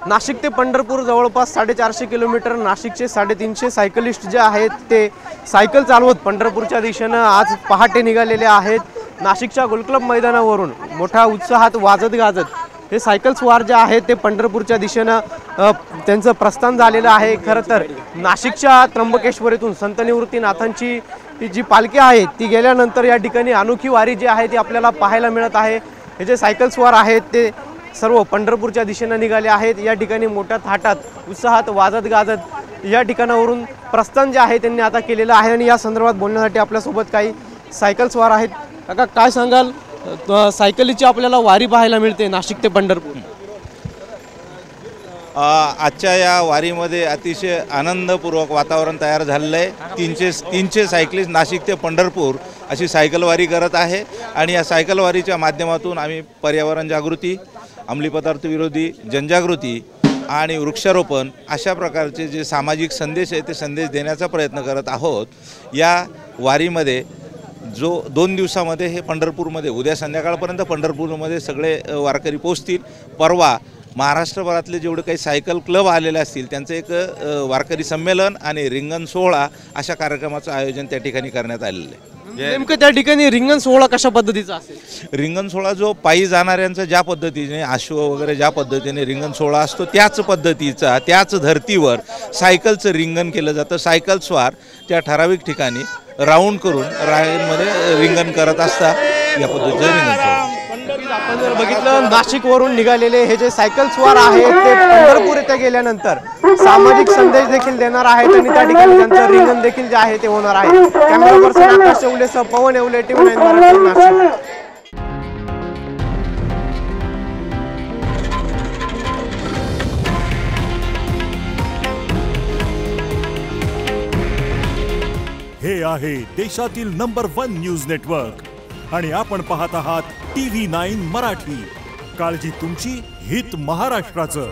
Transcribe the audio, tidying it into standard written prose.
नाशिक ते पंढरपूर जवळपास 450 किलोमीटर। नाशिकचे 350 सायकलिस्ट जे आहेत ते सायकल चालवत पंढरपूरच्या दिशेने आज पहाटे निघालेले आहेत। नाशिकच्या गोलक्लब मैदानावरून मोठ्या उत्साहात वाजत गाजत हे सायकल स्वार जे आहेत ते पंढरपूरच्या दिशेने त्यांचं प्रस्थान झालेलं आहे। खरं तर नाशिकच्या त्र्यंबकेश्वरीतून संत निवृत्तीनाथांची जी पालखी आहे ती गेल्यानंतर या ठिकाणी अनोखी वारी जी आहे ती आपल्याला पाहायला मिळत आहे। हे जे सायकल स्वार आहेत ते सर्व पंढरपूरच्या दिशेने निघाले आहेत। या ठिकाणी मोठ्या थाटात उत्साहात वाजत गाजत या ठिकाणावरून प्रस्थान जे आहे त्यांनी आता केलेलं आहे। आणि या संदर्भात बोलण्यासाठी आपल्यासोबत काही सायकल स्वार आहेत। काका काय सांगाल, सायकलीची आपल्याला वारी पाहायला मिळते नाशिक ते पंढरपूर। आजच्या या वारीमध्ये अतिशय आनंदपूर्वक वातावरण तयार झालेलं आहे। 300 सायकलिस्ट नाशिक ते पंढरपूर अशी सायकल वारी करत आहे। आणि या सायकल वारीच्या माध्यमातून आम्ही पर्यावरण जागृती, अंमली पदार्थ विरोधी जनजागृती आणि वृक्षारोपण अशा प्रकारचे जे सामाजिक संदेश आहे ते संदेश देण्याचा प्रयत्न करत आहोत। या वारीमध्ये जो 2 दिवसामध्ये हे पंढरपूरमध्ये उद्या संध्याकाळपर्यंत पंढरपूरमध्ये सगळे वारकरी पोहोचतील। परवा महाराष्ट्रभरातले जेवढे काही सायकल क्लब आलेले असतील त्यांचं एक वारकरी संमेलन आणि रिंगण सोहळा अशा कार्यक्रमाचं आयोजन त्या ठिकाणी करण्यात आलेलं आहे। नेमकं त्या ठिकाणी रिंगण सोहळा कशा पद्धतीचा असेल? रिंगण सोहळा जो पायी जाणाऱ्यांचा ज्या पद्धतीने अश्व वगैरे ज्या पद्धतीने रिंगण सोहळा असतो त्याच पद्धतीचा त्याच धर्तीवर सायकलचं रिंगण केलं जातं। सायकल स्वार त्या ठराविक ठिकाणी राऊंड करून रांगेमध्ये रिंगण करत असतात। या पद्धतीचं रिंगण सोहळा आपण जर बघितलं नाशिकवरून निघालेले हे जे सायकल स्वार आहेत ते पंढरपूर येथे गेल्यानंतर सामाजिक संदेश देखील देणार आहेत आणि त्या ठिकाणी त्यांचं रिंगण देखील जे आहे ते होणार आहे। कॅमेरा पर्सन आकाश येवलेसह पवन येवले, TV9 मराठी, नाशिक। हे आहे देशातील नंबर 1 न्यूज नेटवर्क आणि आपण पाहत आहात TV9 मराठी। काळजी तुमची, हित महाराष्ट्राचं।